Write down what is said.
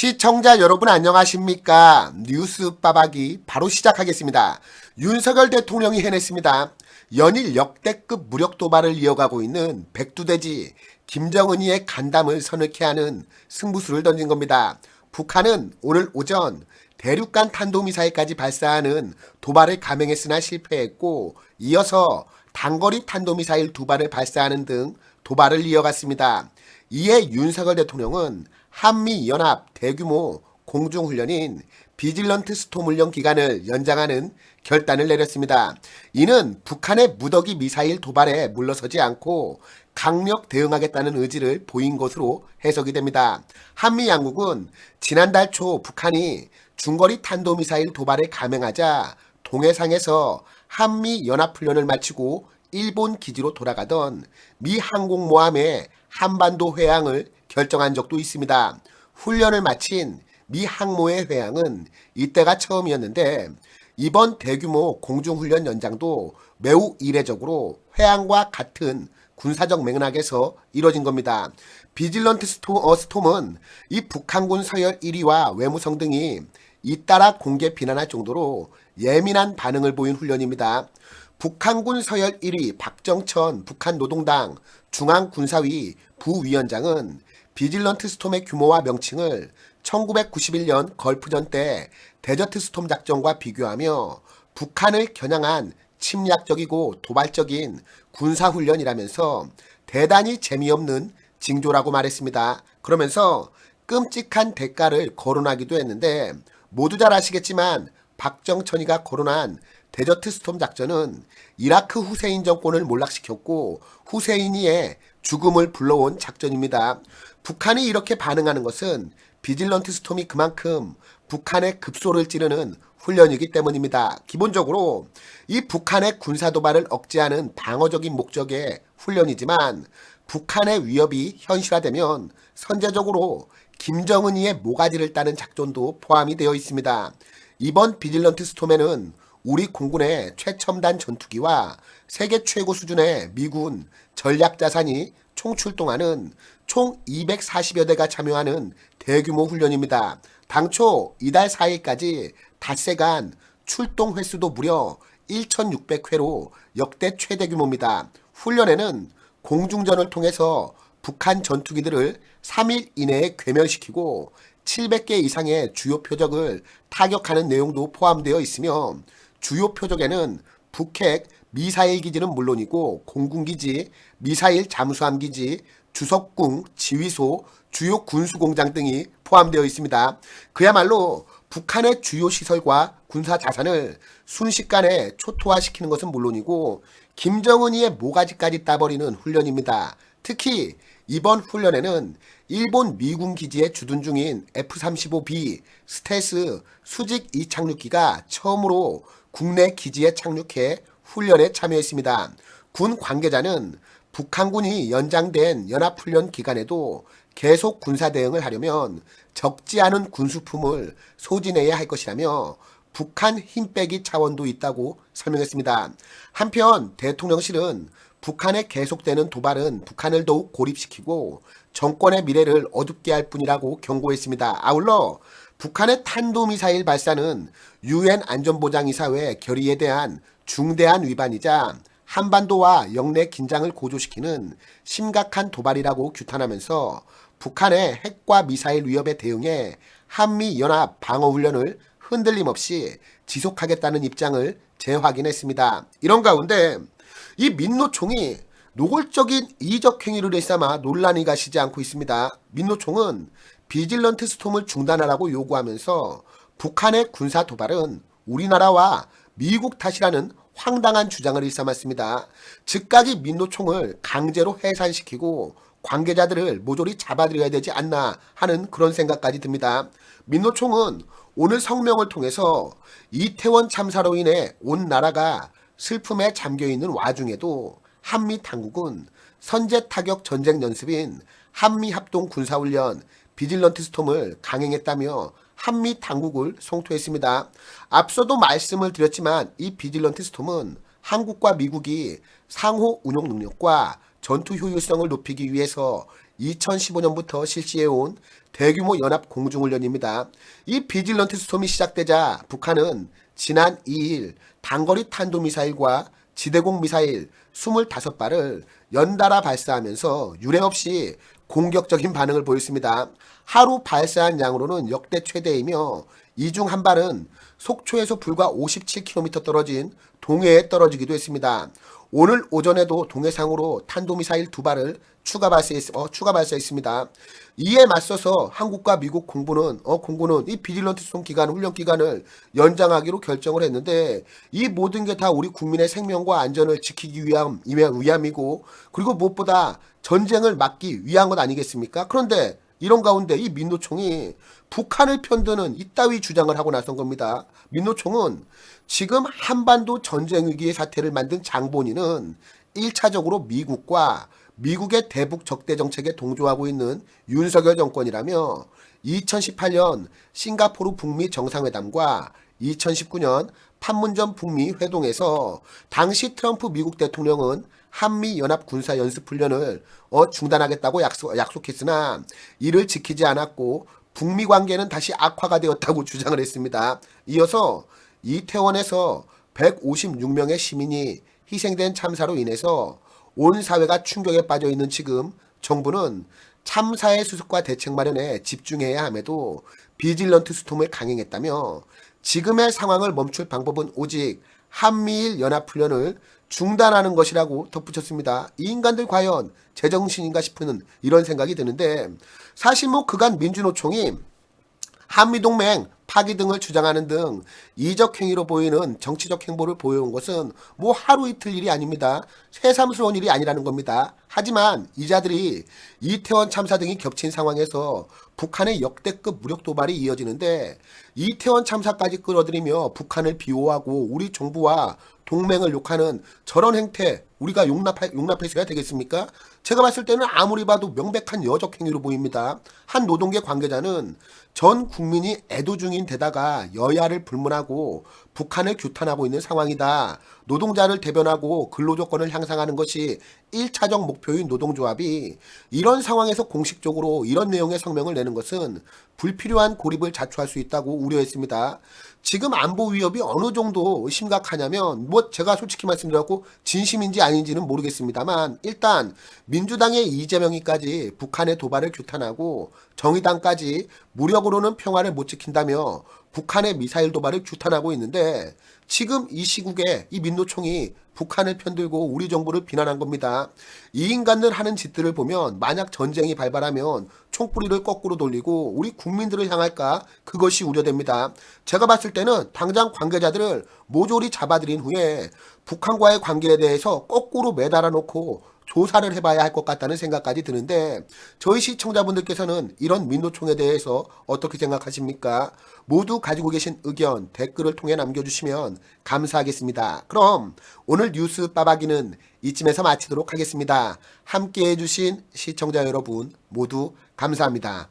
시청자 여러분 안녕하십니까? 뉴스 빠박이 바로 시작하겠습니다. 윤석열 대통령이 해냈습니다. 연일 역대급 무력 도발을 이어가고 있는 백두대지 김정은이의 간담을 서늘케 하는 승부수를 던진 겁니다. 북한은 오늘 오전 대륙간 탄도미사일까지 발사하는 도발을 감행했으나 실패했고, 이어서 단거리 탄도미사일 2발을 발사하는 등 도발을 이어갔습니다. 이에 윤석열 대통령은 한미연합 대규모 공중훈련인 비질런트 스톰 훈련 기간을 연장하는 결단을 내렸습니다. 이는 북한의 무더기 미사일 도발에 물러서지 않고 강력 대응하겠다는 의지를 보인 것으로 해석이 됩니다. 한미 양국은 지난달 초 북한이 중거리 탄도미사일 도발을 감행하자 동해상에서 한미연합훈련을 마치고 일본 기지로 돌아가던 미 항공모함의 한반도 회항을 결정한 적도 있습니다. 훈련을 마친 미 항모의 회항은 이때가 처음이었는데, 이번 대규모 공중훈련 연장도 매우 이례적으로 회항과 같은 군사적 맥락에서 이뤄진 겁니다. 비질런트 스톰은 이 북한군 서열 1위와 외무성 등이 잇따라 공개 비난할 정도로 예민한 반응을 보인 훈련입니다. 북한군 서열 1위 박정천 북한 노동당 중앙군사위 부위원장은 비질런트 스톰의 규모와 명칭을 1991년 걸프전 때 데저트 스톰 작전과 비교하며 북한을 겨냥한 침략적이고 도발적인 군사훈련이라면서 대단히 재미없는 징조라고 말했습니다. 그러면서 끔찍한 대가를 거론하기도 했는데, 모두 잘 아시겠지만 박정천이가 거론한 데저트 스톰 작전은 이라크 후세인 정권을 몰락시켰고 후세인이의 죽음을 불러온 작전입니다. 북한이 이렇게 반응하는 것은 비질런트 스톰이 그만큼 북한의 급소를 찌르는 훈련이기 때문입니다. 기본적으로 이 북한의 군사도발을 억제하는 방어적인 목적의 훈련이지만, 북한의 위협이 현실화되면 선제적으로 김정은이의 모가지를 따는 작전도 포함이 되어 있습니다. 이번 비질런트 스톰에는 우리 공군의 최첨단 전투기와 세계 최고 수준의 미군 전략자산이 총출동하는 총 240여 대가 참여하는 대규모 훈련입니다. 당초 이달 4일까지 닷새간 출동 횟수도 무려 1,600회로 역대 최대 규모입니다. 훈련에는 공중전을 통해서 북한 전투기들을 3일 이내에 괴멸시키고 700개 이상의 주요 표적을 타격하는 내용도 포함되어 있으며, 주요 표적에는 북핵 미사일 기지는 물론이고 공군기지, 미사일 잠수함 기지, 주석궁, 지휘소, 주요 군수공장 등이 포함되어 있습니다. 그야말로 북한의 주요 시설과 군사 자산을 순식간에 초토화시키는 것은 물론이고 김정은이의 모가지까지 따버리는 훈련입니다. 특히 이번 훈련에는 일본 미군 기지에 주둔 중인 F-35B 스텔스 수직 이착륙기가 처음으로 국내 기지에 착륙해 훈련에 참여했습니다. 군 관계자는 북한군이 연장된 연합훈련 기간에도 계속 군사 대응을 하려면 적지 않은 군수품을 소진해야 할 것이라며 북한 힘 빼기 차원도 있다고 설명했습니다. 한편 대통령실은 북한의 계속되는 도발은 북한을 더욱 고립시키고 정권의 미래를 어둡게 할 뿐이라고 경고했습니다. 아울러 북한의 탄도미사일 발사는 UN 안전보장이사회 결의에 대한 중대한 위반이자 한반도와 영내 긴장을 고조시키는 심각한 도발이라고 규탄하면서 북한의 핵과 미사일 위협에 대응해 한미연합 방어훈련을 흔들림 없이 지속하겠다는 입장을 재확인했습니다. 이런 가운데 이 민노총이 노골적인 이적 행위를 일삼아 논란이 가시지 않고 있습니다. 민노총은 비질런트 스톰을 중단하라고 요구하면서 북한의 군사 도발은 우리나라와 미국 탓이라는 황당한 주장을 일삼았습니다. 즉각이 민노총을 강제로 해산시키고 관계자들을 모조리 잡아들여야 되지 않나 하는 그런 생각까지 듭니다. 민노총은 오늘 성명을 통해서 이태원 참사로 인해 온 나라가 슬픔에 잠겨있는 와중에도 한미 당국은 선제 타격 전쟁 연습인 한미합동 군사훈련 비질런트 스톰을 강행했다며 한미 당국을 성토했습니다. 앞서도 말씀을 드렸지만 이 비질런트 스톰은 한국과 미국이 상호 운용 능력과 전투 효율성을 높이기 위해서 2015년부터 실시해온 대규모 연합 공중훈련입니다. 이 비질런트 스톰이 시작되자 북한은 지난 2일 단거리 탄도미사일과 지대공 미사일 25발을 연달아 발사하면서 유례 없이 공격적인 반응을 보였습니다. 하루 발사한 양으로는 역대 최대이며 이 중 한 발은 속초에서 불과 57km 떨어진 동해에 떨어지기도 했습니다. 오늘 오전에도 동해상으로 탄도미사일 2발을 추가 발사했습니다. 이에 맞서서 한국과 미국 공군은 이 비질런트 스톰 기간 훈련 기간을 연장하기로 결정을 했는데 이 모든 게 다 우리 국민의 생명과 안전을 지키기 위함이고 그리고 무엇보다 전쟁을 막기 위한 것 아니겠습니까? 그런데 이런 가운데 이 민노총이 북한을 편드는 이따위 주장을 하고 나선 겁니다. 민노총은 지금 한반도 전쟁 위기의 사태를 만든 장본인은 1차적으로 미국과 미국의 대북 적대 정책에 동조하고 있는 윤석열 정권이라며 2018년 싱가포르 북미 정상회담과 2019년 판문점 북미 회동에서 당시 트럼프 미국 대통령은 한미 연합 군사 연습 훈련을 중단하겠다고 약속했으나 이를 지키지 않았고 북미 관계는 다시 악화가 되었다고 주장을 했습니다. 이어서 이태원에서 156명의 시민이 희생된 참사로 인해서 온 사회가 충격에 빠져 있는 지금 정부는 참사의 수습과 대책 마련에 집중해야 함에도 비질런트 스톰을 강행했다며 지금의 상황을 멈출 방법은 오직 한미일 연합훈련을 중단하는 것이라고 덧붙였습니다. 이 인간들 과연 제정신인가 싶은 이런 생각이 드는데 사실 그간 민주노총이 한미동맹 파기 등을 주장하는 등 이적 행위로 보이는 정치적 행보를 보여온 것은 하루 이틀 일이 아닙니다. 새삼스러운 일이 아니라는 겁니다. 하지만 이자들이 이태원 참사 등이 겹친 상황에서 북한의 역대급 무력 도발이 이어지는데 이태원 참사까지 끌어들이며 북한을 비호하고 우리 정부와 동맹을 욕하는 저런 행태 우리가 용납해서야 되겠습니까? 제가 봤을 때는 아무리 봐도 명백한 여적 행위로 보입니다. 한 노동계 관계자는 전 국민이 애도 중인 데다가 여야를 불문하고 북한을 규탄하고 있는 상황이다. 노동자를 대변하고 근로조건을 향상하는 것이 1차적 목표인 노동조합이 이런 상황에서 공식적으로 이런 내용의 성명을 내는 것은 불필요한 고립을 자초할 수 있다고 우려했습니다. 지금 안보 위협이 어느 정도 심각하냐면 제가 솔직히 말씀드렸고 진심인지 아닌지는 모르겠습니다만 일단 민주당의 이재명이까지 북한의 도발을 규탄하고 정의당까지 무력으로는 평화를 못 지킨다며 북한의 미사일 도발을 규탄하고 있는데 지금 이 시국에 이 민노총이 북한을 편들고 우리 정부를 비난한 겁니다. 이 인간들 하는 짓들을 보면 만약 전쟁이 발발하면 총뿌리를 거꾸로 돌리고 우리 국민들을 향할까 그것이 우려됩니다. 제가 봤을 때는 당장 관계자들을 모조리 잡아들인 후에 북한과의 관계에 대해서 거꾸로 매달아 놓고 조사를 해봐야 할 것 같다는 생각까지 드는데 저희 시청자분들께서는 이런 민노총에 대해서 어떻게 생각하십니까? 모두 가지고 계신 의견 댓글을 통해 남겨주시면 감사하겠습니다. 그럼 오늘 뉴스 빠박이는 이쯤에서 마치도록 하겠습니다. 함께 해주신 시청자 여러분 모두 감사합니다.